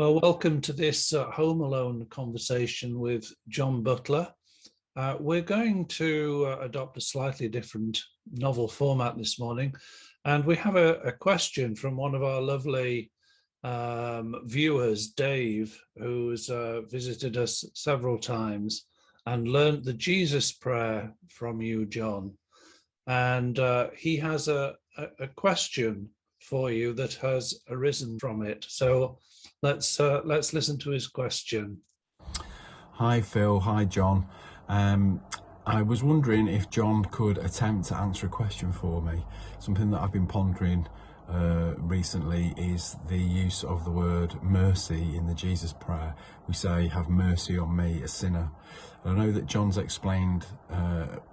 Well, welcome to this Home Alone conversation with John Butler. We're going to adopt a slightly different novel format this morning, and we have a question from one of our lovely viewers, Dave, who's visited us several times and learned the Jesus prayer from you, John. And he has a question for you that has arisen from it. So let's listen to his question. Hi Phil, hi John. I was wondering if John could attempt to answer a question for me. Something that I've been pondering recently is the use of the word mercy in the Jesus prayer. We say, "Have mercy on me, a sinner." And I know that John's explained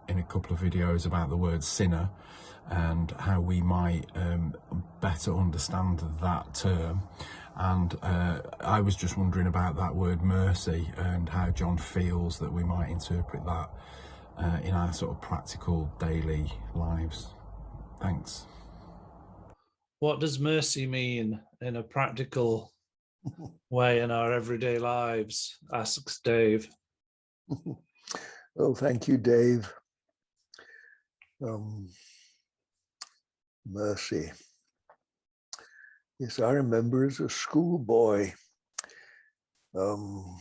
in a couple of videos about the word sinner and how we might better understand that term. And I was just wondering about that word mercy and how John feels that we might interpret that in our sort of practical daily lives. Thanks. What does mercy mean in a practical way in our everyday lives? Asks Dave. Oh, thank you, Dave. Mercy. Yes, I remember as a schoolboy, the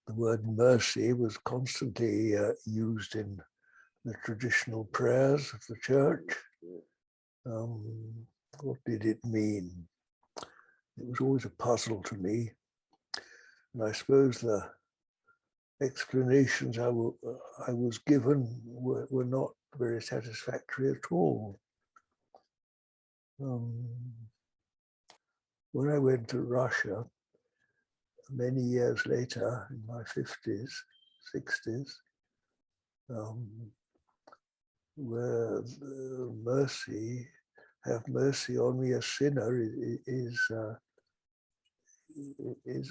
word mercy was constantly used in the traditional prayers of the church. What did it mean? It was always a puzzle to me. And I suppose the explanations I was given were not very satisfactory at all. When I went to Russia many years later, in my 50s, 60s, where mercy, have mercy on me, a sinner, is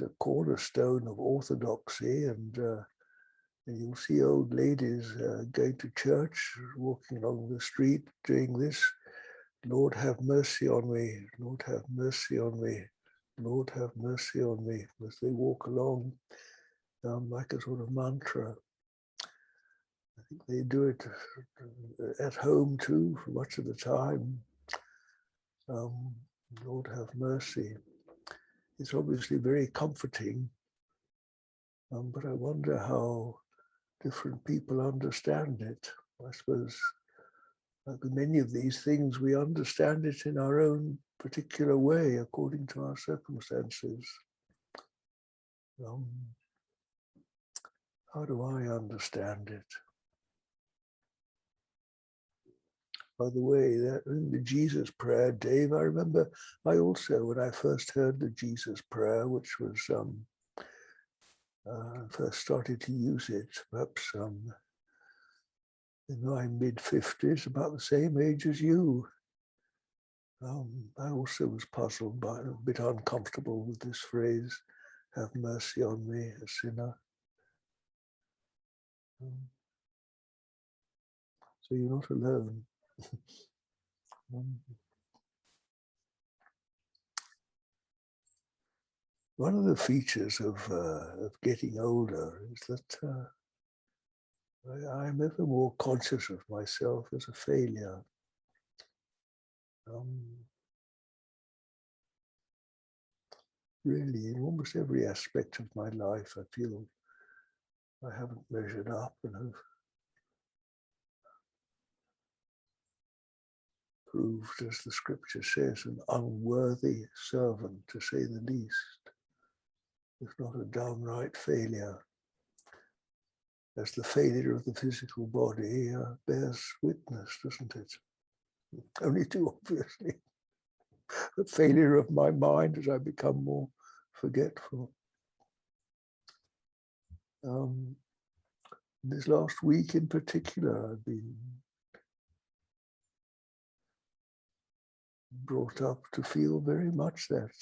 a cornerstone of orthodoxy, and you'll see old ladies going to church, walking along the street, doing this. Lord, have mercy on me. Lord, have mercy on me. Lord, have mercy on me. As they walk along, like a sort of mantra. I think they do it at home too, for much of the time. Lord, have mercy. It's obviously very comforting, but I wonder how different people understand it. I suppose, like many of these things, we understand it in our own particular way, according to our circumstances. How do I understand it? By the way, that in the Jesus prayer, Dave, I remember I also, when I first heard the Jesus prayer, which was, first started to use it, perhaps in my mid-50s, about the same age as you. I also was puzzled by, a bit uncomfortable with this phrase, have mercy on me, a sinner. So you're not alone. One of the features of getting older is that I'm ever more conscious of myself as a failure. Really, in almost every aspect of my life, I feel I haven't measured up and have proved, as the scripture says, an unworthy servant, to say the least, if not a downright failure, as the failure of the physical body bears witness, doesn't it? Only too obviously. The failure of my mind as I become more forgetful. This last week in particular, I've been brought up to feel very much that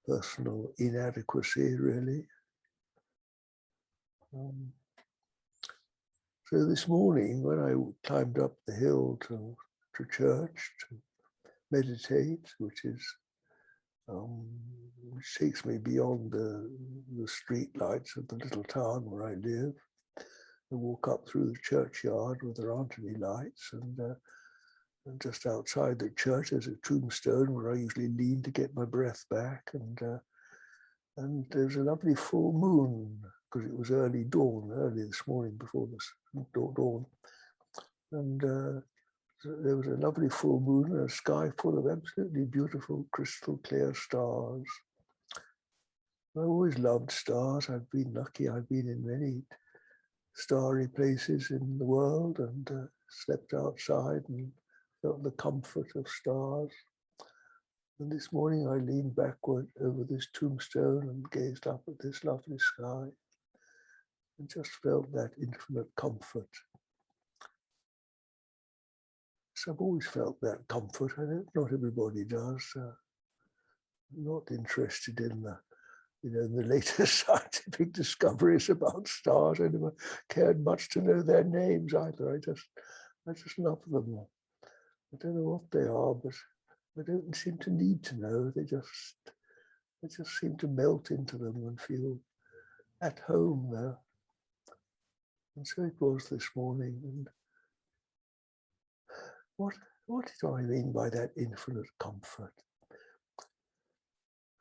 personal inadequacy, really. So this morning, when I climbed up the hill to church to meditate, which is which takes me beyond the street lights of the little town where I live. I walk up through the churchyard where there aren't any lights, and just outside the church there's a tombstone where I usually lean to get my breath back, and there's a lovely full moon, because it was early this morning before the dawn, and there was a lovely full moon and a sky full of absolutely beautiful crystal clear stars. I always loved stars. I've been lucky. I've been in many starry places in the world, and slept outside and felt the comfort of stars. And this morning I leaned backward over this tombstone and gazed up at this lovely sky and just felt that infinite comfort. So I've always felt that comfort. I know not everybody does. I'm not interested in the latest scientific discoveries about stars. I never cared much to know their names either. I just love them. I don't know what they are, but I don't seem to need to know. They just seem to melt into them and feel at home there. And so it was this morning. And what do I mean by that infinite comfort?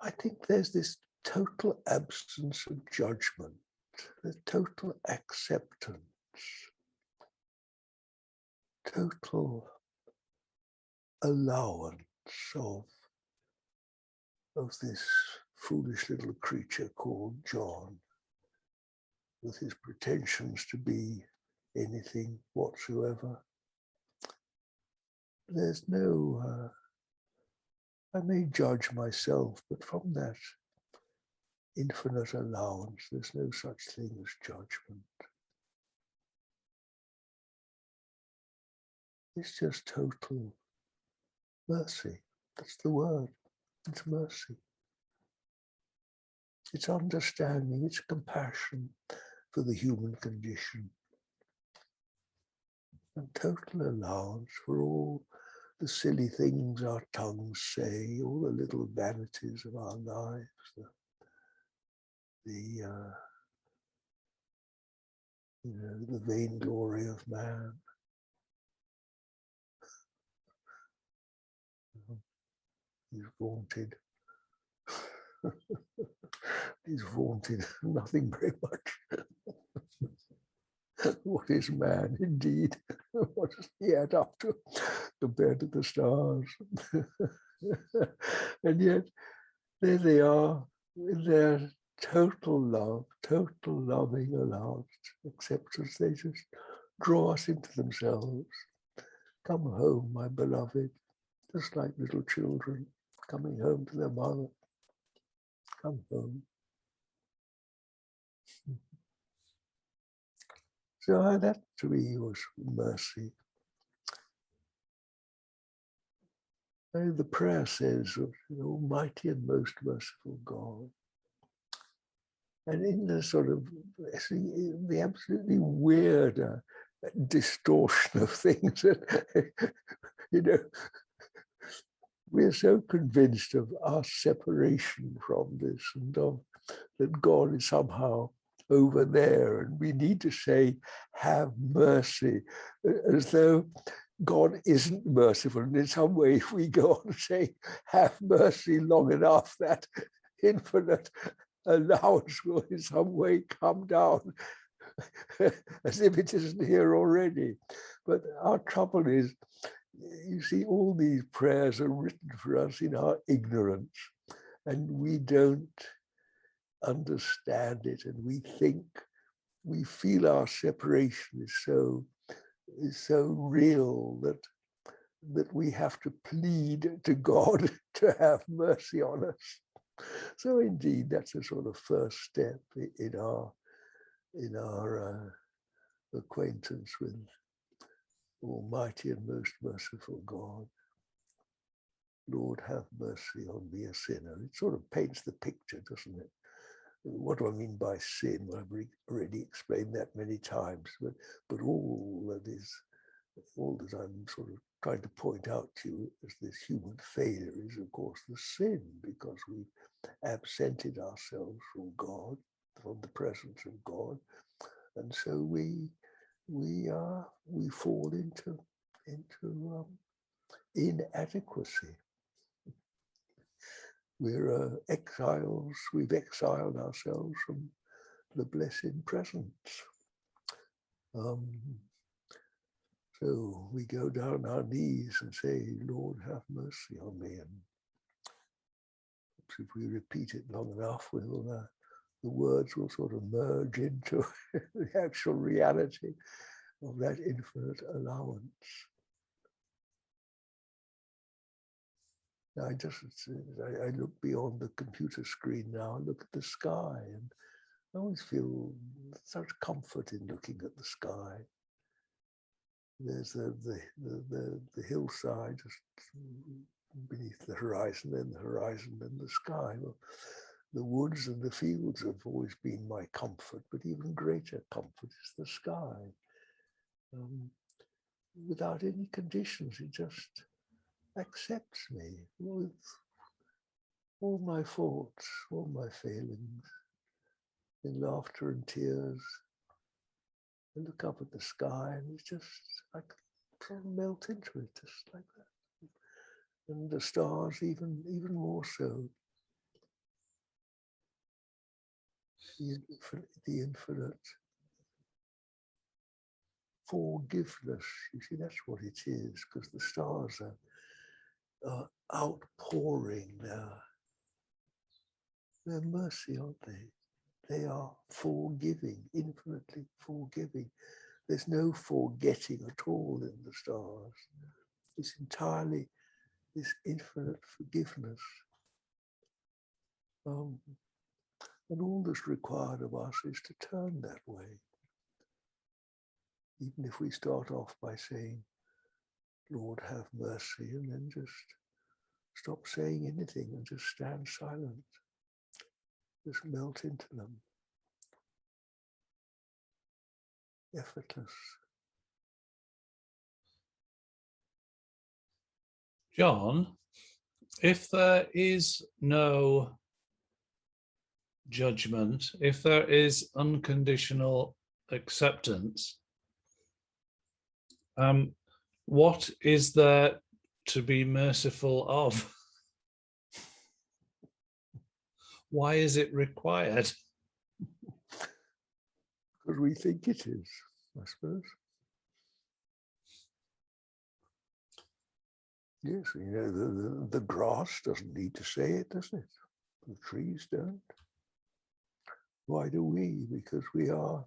I think there's this total absence of judgment, the total acceptance, total allowance of this foolish little creature called John, with his pretensions to be anything whatsoever. There's no, I may judge myself, but from that infinite allowance, there's no such thing as judgment. It's just total mercy. That's the word. It's mercy. It's understanding. It's compassion for the human condition. And total allowance for all the silly things our tongues say, all the little vanities of our lives, the vainglory of man. He's vaunted. He's vaunted nothing very much. What is man indeed? What does he add up to compared to the stars? And yet, there they are in their total love, total loving allowance, acceptance. They just draw us into themselves. Come home, my beloved, just like little children coming home to their mother. Come home. So that to me was mercy. And the prayer says, Almighty and most merciful God. And in the sort of, the absolutely weird distortion of things, we're so convinced of our separation from this, and of that God is somehow over there, and we need to say, have mercy, as though God isn't merciful. And in some way, if we go on saying, have mercy long enough, that infinite allowance will in some way come down, as if it isn't here already. But our trouble is, you see, all these prayers are written for us in our ignorance, and we don't understand it, and we feel our separation is so real that we have to plead to God to have mercy on us. So indeed, that's a sort of first step in our acquaintance with Almighty and most merciful God. Lord, have mercy on me, a sinner. It sort of paints the picture, doesn't it? What do I mean by sin? Well, I've already explained that many times, but all that is all that I'm sort of trying to point out to you as this human failure is, of course, the sin, because we've absented ourselves from God, from the presence of God, and so we fall into inadequacy. We're exiles. We've exiled ourselves from the blessed presence. So we go down our knees and say, Lord, have mercy on me. And if we repeat it long enough, the words will sort of merge into the actual reality of that infinite allowance. I look beyond the computer screen now, look at the sky, and I always feel such comfort in looking at the sky. There's the hillside just beneath the horizon, then the horizon, then the sky. Well, the woods and the fields have always been my comfort, but even greater comfort is the sky. Without any conditions, it just accepts me with all my faults, all my failings, in laughter and tears. I look up at the sky and it's just, I can melt into it just like that. And the stars even more so. The infinite forgiveness. You see, that's what it is, because the stars are outpouring their mercy, aren't they? They are forgiving, infinitely forgiving. There's no forgetting at all in the stars. It's entirely this infinite forgiveness. And all that's required of us is to turn that way. Even if we start off by saying, Lord, have mercy, and then just stop saying anything and just stand silent. Just melt into them. Effortless. John, if there is no judgment, if there is unconditional acceptance, what is there to be merciful of? Why is it required? Because we think it is, I suppose. Yes, you know, the grass doesn't need to say it, does it? The trees don't. Why do we? Because we are,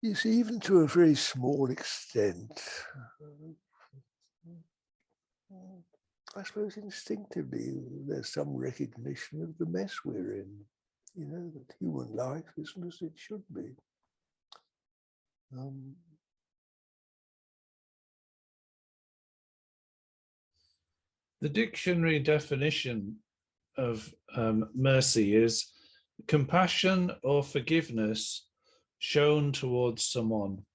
you see, even to a very small extent, I suppose instinctively there's some recognition of the mess we're in. You know, that human life isn't as it should be. The dictionary definition of mercy is compassion or forgiveness shown towards someone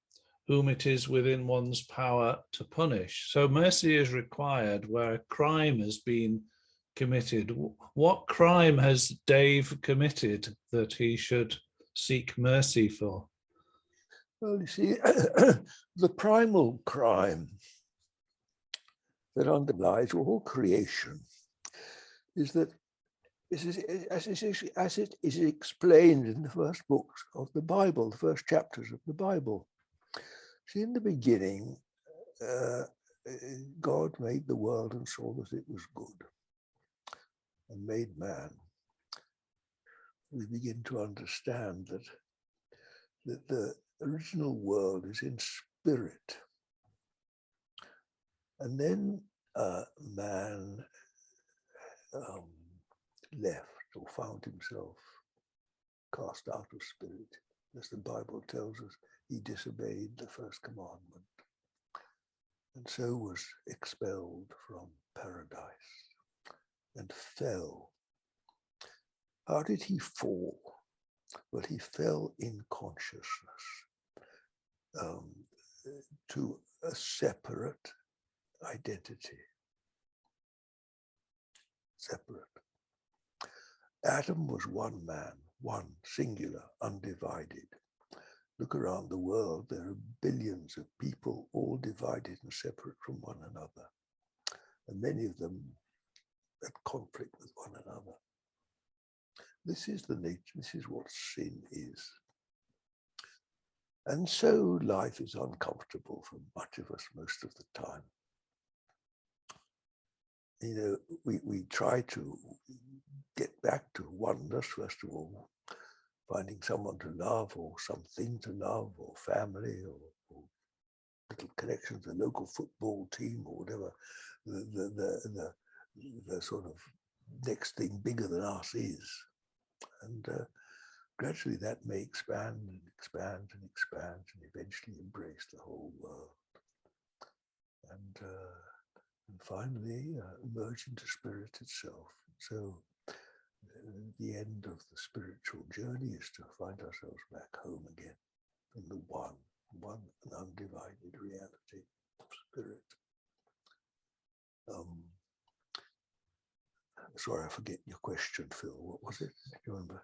whom it is within one's power to punish. So mercy is required where a crime has been committed. What crime has Dave committed that he should seek mercy for? Well, you see, the primal crime that underlies all creation is that, as it is explained in the first books of the Bible, the first chapters of the Bible. See, in the beginning, God made the world and saw that it was good, and made man. We begin to understand that the original world is in spirit. And then man left or found himself cast out of spirit. As the Bible tells us, he disobeyed the first commandment and so was expelled from paradise and fell. How did he fall? Well, he fell in consciousness. to a separate identity. Separate. Adam was one man, one singular, undivided. Look around the world, there are billions of people all divided and separate from one another. And many of them at conflict with one another. This is the nature, this is what sin is. And so life is uncomfortable for much of us most of the time. You know, we try to get back to oneness, first of all, finding someone to love or something to love or family or little connections, a local football team or whatever the sort of next thing bigger than us is. And gradually that may expand and expand and expand and eventually embrace the whole world. And finally emerge into spirit itself. So the end of the spiritual journey is to find ourselves back home again in the one and undivided reality of spirit. Sorry, I forget your question, Phil. What was it? Do you remember?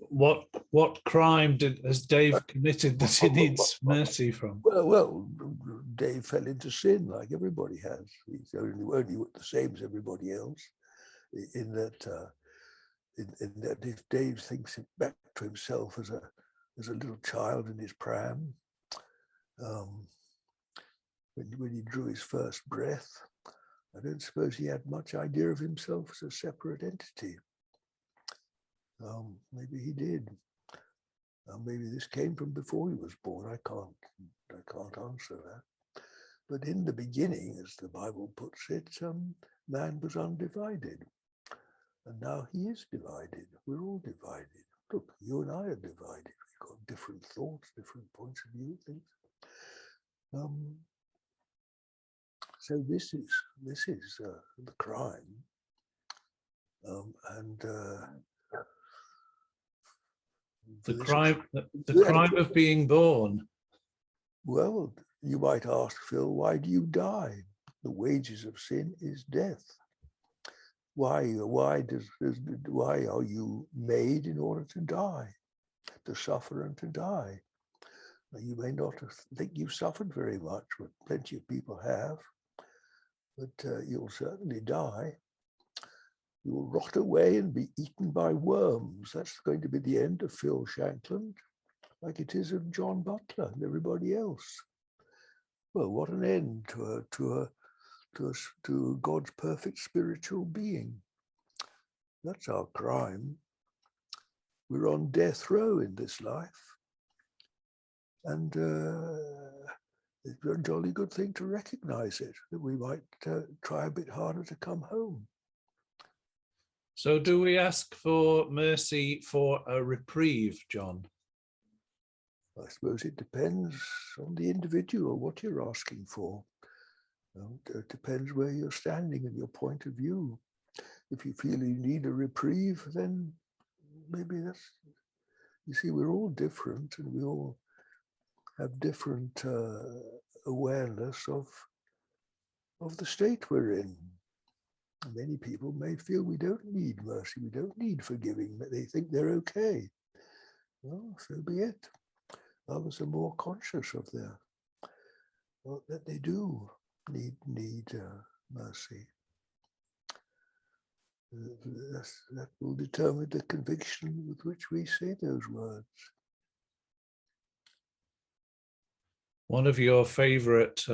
What crime has Dave committed that he needs mercy from? Well, Dave fell into sin like everybody has. He's only the same as everybody else. In that if Dave thinks back to himself as a little child in his pram, when he drew his first breath, I don't suppose he had much idea of himself as a separate entity. Maybe he did. Maybe this came from before he was born. I can't answer that. But in the beginning, as the Bible puts it, man was undivided. And now he is divided. We're all divided. Look, you and I are divided. We've got different thoughts, different points of view, things. So this is the crime, and the crime of being born. Well, you might ask, Phil, why do you die? The wages of sin is death. Why are you made in order to die, to suffer and to die? Now, you may not think you've suffered very much, but plenty of people have. But you'll certainly die. You will rot away and be eaten by worms. That's going to be the end of Phil Shankland, like it is of John Butler and everybody else. Well, what an end to God's perfect spiritual being. That's our crime. We're on death row in this life. And it's a jolly good thing to recognize it, that we might try a bit harder to come home. So do we ask for mercy for a reprieve, John? I suppose it depends on the individual, what you're asking for. It depends where you're standing and your point of view. If you feel you need a reprieve, then maybe that's, you see, we're all different and we all have different awareness of the state we're in. Many people may feel we don't need mercy, we don't need forgiving, they think they're okay. Well, so be it. Others are more conscious of that they do need mercy. That will determine the conviction with which we say those words. One of your favorite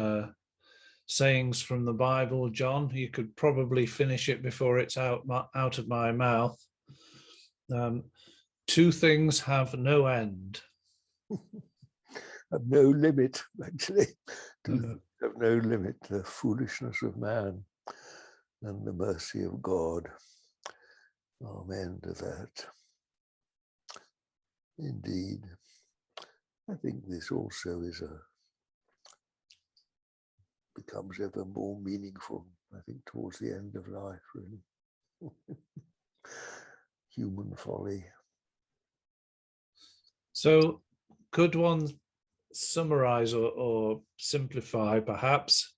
sayings from the Bible, John, you could probably finish it before it's out of my mouth. Two things have no end. Have no limit, actually. Have no limit, the foolishness of man and the mercy of God. Amen to that. Indeed. I think this also becomes ever more meaningful, I think, towards the end of life, really. Human folly. So could one summarize or simplify, perhaps,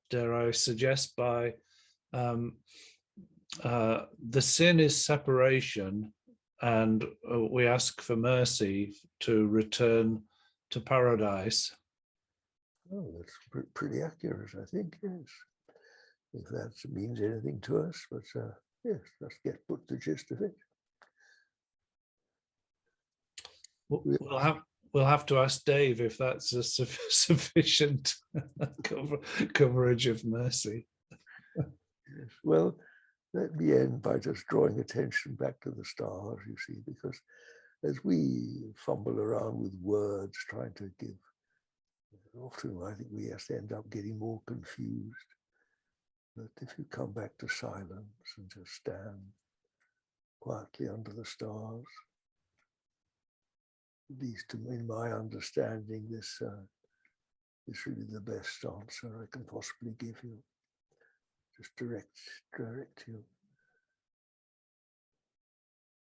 dare I suggest, by the sin is separation, and we ask for mercy to return to paradise. Oh, that's pretty accurate, I think, yes. If that means anything to us, but yes, let's put the gist of it. We'll have to ask Dave if that's a sufficient coverage of mercy. Yes. Well, let me end by just drawing attention back to the stars, you see, because as we fumble around with words trying to give, often I think we have to end up getting more confused. But if you come back to silence and just stand quietly under the stars, at least in my understanding, this is really the best answer I can possibly give you. Just direct you.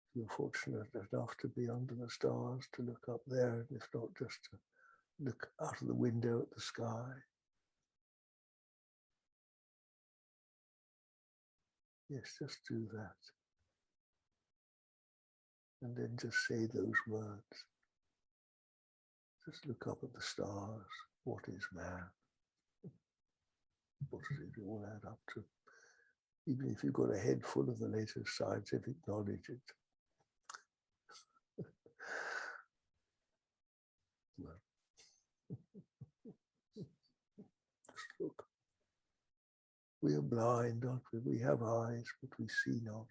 If you're fortunate enough to be under the stars, to look up there, and if not, just to look out of the window at the sky. Yes, just do that. And then just say those words. Just look up at the stars. What is man? What does it all add up to? Even if you've got a head full of the latest scientific knowledge, well, just look. We are blind, aren't we? We have eyes, but we see not.